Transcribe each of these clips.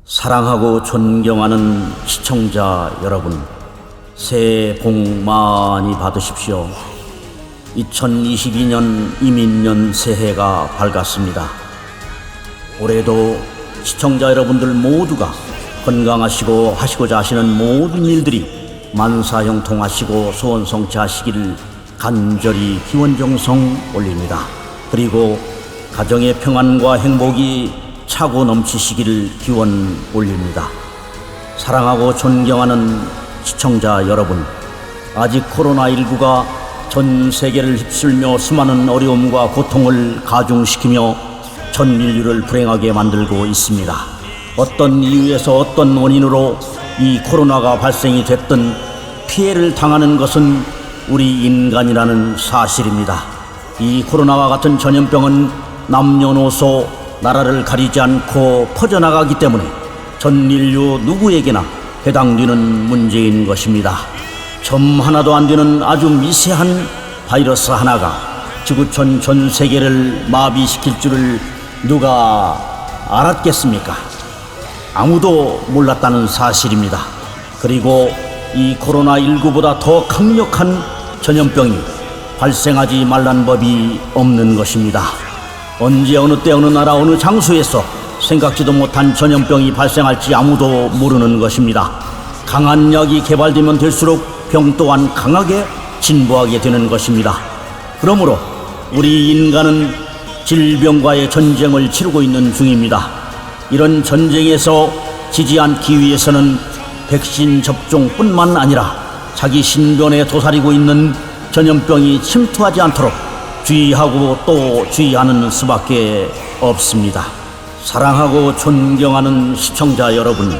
사랑하고 존경하는 시청자 여러분, 새해 복 많이 받으십시오. 2022년 이민년 새해가 밝았습니다. 올해도 시청자 여러분들 모두가 건강하시고 하시고자 하시는 모든 일들이 만사형통하시고 소원 성취하시기를 간절히 기원정성 올립니다. 그리고 가정의 평안과 행복이 차고 넘치시기를 기원 올립니다. 사랑하고 존경하는 시청자 여러분, 아직 코로나19가 전 세계를 휩쓸며 수많은 어려움과 고통을 가중시키며 전 인류를 불행하게 만들고 있습니다. 어떤 이유에서 어떤 원인으로 이 코로나가 발생이 됐든 피해를 당하는 것은 우리 인간이라는 사실입니다. 이 코로나와 같은 전염병은 남녀노소 나라를 가리지 않고 퍼져나가기 때문에 전 인류 누구에게나 해당되는 문제인 것입니다. 점 하나도 안 되는 아주 미세한 바이러스 하나가 지구촌 전 세계를 마비시킬 줄을 누가 알았겠습니까? 아무도 몰랐다는 사실입니다. 그리고 이 코로나19보다 더 강력한 전염병이 발생하지 말란 법이 없는 것입니다. 언제 어느 때 어느 나라 어느 장소에서 생각지도 못한 전염병이 발생할지 아무도 모르는 것입니다. 강한 약이 개발되면 될수록 병 또한 강하게 진보하게 되는 것입니다. 그러므로 우리 인간은 질병과의 전쟁을 치르고 있는 중입니다. 이런 전쟁에서 지지 않기 위해서는 백신 접종뿐만 아니라 자기 신변에 도사리고 있는 전염병이 침투하지 않도록 주의하고 또 주의하는 수밖에 없습니다. 사랑하고 존경하는 시청자 여러분,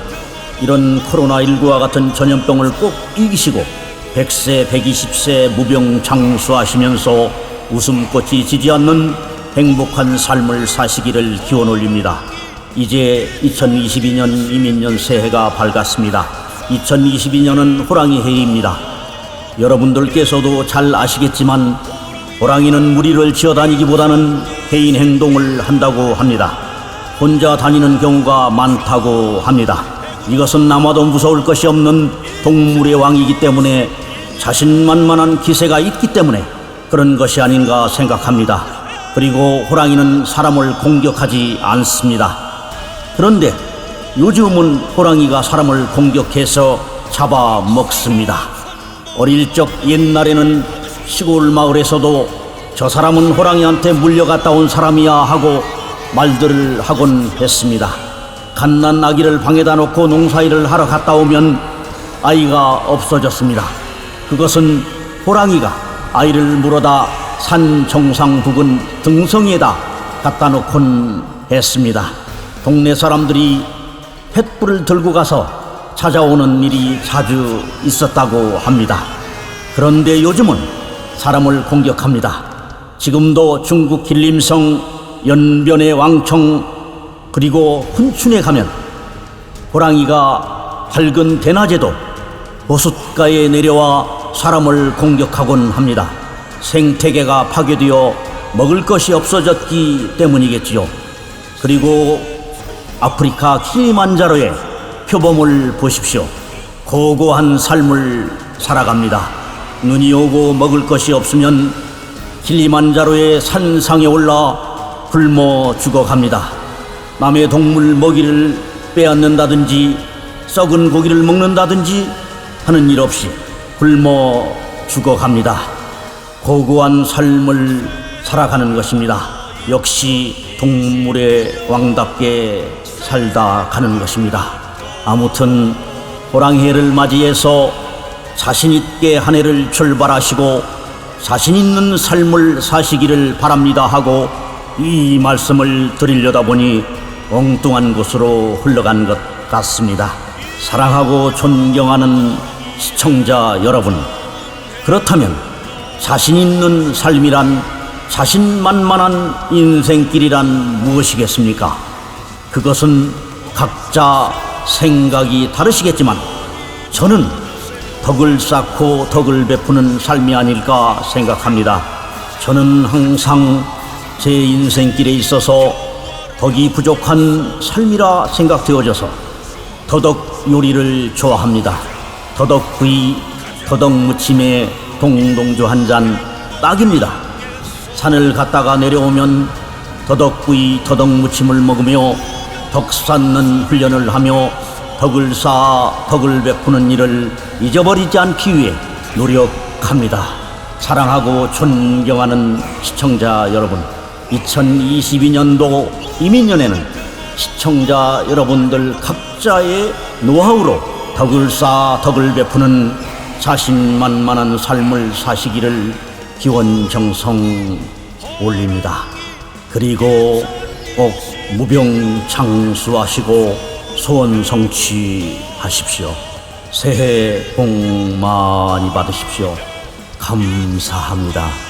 이런 코로나19와 같은 전염병을 꼭 이기시고 100세, 120세 무병장수하시면서 웃음꽃이 지지 않는 행복한 삶을 사시기를 기원 올립니다. 이제 2022년 이민년 새해가 밝았습니다. 2022년은 호랑이 해입니다. 여러분들께서도 잘 아시겠지만 호랑이는 무리를 지어다니기보다는 개인 행동을 한다고 합니다. 혼자 다니는 경우가 많다고 합니다. 이것은 아마도 무서울 것이 없는 동물의 왕이기 때문에 자신만만한 기세가 있기 때문에 그런 것이 아닌가 생각합니다. 그리고 호랑이는 사람을 공격하지 않습니다. 그런데 요즘은 호랑이가 사람을 공격해서 잡아먹습니다. 어릴 적 옛날에는 시골 마을에서도 저 사람은 호랑이한테 물려갔다 온 사람이야 하고 말들을 하곤 했습니다. 갓난 아기를 방에다 놓고 농사일을 하러 갔다 오면 아이가 없어졌습니다. 그것은 호랑이가 아이를 물어다 산 정상 부근 등성이에다 갖다 놓곤 했습니다. 동네 사람들이 횃불을 들고 가서 찾아오는 일이 자주 있었다고 합니다. 그런데 요즘은 사람을 공격합니다. 지금도 중국 길림성, 연변의 왕청, 그리고 훈춘에 가면 호랑이가 밝은 대낮에도 호숫가에 내려와 사람을 공격하곤 합니다. 생태계가 파괴되어 먹을 것이 없어졌기 때문이겠지요. 그리고 아프리카 킬리만자로의 표범을 보십시오. 고고한 삶을 살아갑니다. 눈이 오고 먹을 것이 없으면 킬리만자로의 산상에 올라 굶어 죽어갑니다. 남의 동물 먹이를 빼앗는다든지 썩은 고기를 먹는다든지 하는 일 없이 굶어 죽어갑니다. 고고한 삶을 살아가는 것입니다. 역시 동물의 왕답게 살다 가는 것입니다. 아무튼 호랑이해를 맞이해서 자신있게 한 해를 출발하시고 자신있는 삶을 사시기를 바랍니다 하고 이 말씀을 드리려다 보니 엉뚱한 곳으로 흘러간 것 같습니다. 사랑하고 존경하는 시청자 여러분, 그렇다면 자신있는 삶이란 자신만만한 인생길이란 무엇이겠습니까? 그것은 각자 생각이 다르시겠지만 저는 덕을 쌓고 덕을 베푸는 삶이 아닐까 생각합니다. 저는 항상 제 인생길에 있어서 덕이 부족한 삶이라 생각되어져서 더덕 요리를 좋아합니다. 더덕구이, 더덕무침에 동동주 한 잔 딱입니다. 산을 갔다가 내려오면 더덕구이, 더덕무침을 먹으며 덕 쌓는 훈련을 하며 덕을 쌓아 덕을 베푸는 일을 잊어버리지 않기 위해 노력합니다. 사랑하고 존경하는 시청자 여러분, 2022년도 이민년에는 시청자 여러분들 각자의 노하우로 덕을 쌓아 덕을 베푸는 자신만만한 삶을 사시기를 기원정성 올립니다. 그리고 꼭 무병장수하시고 소원 성취하십시오. 새해 복 많이 받으십시오. 감사합니다.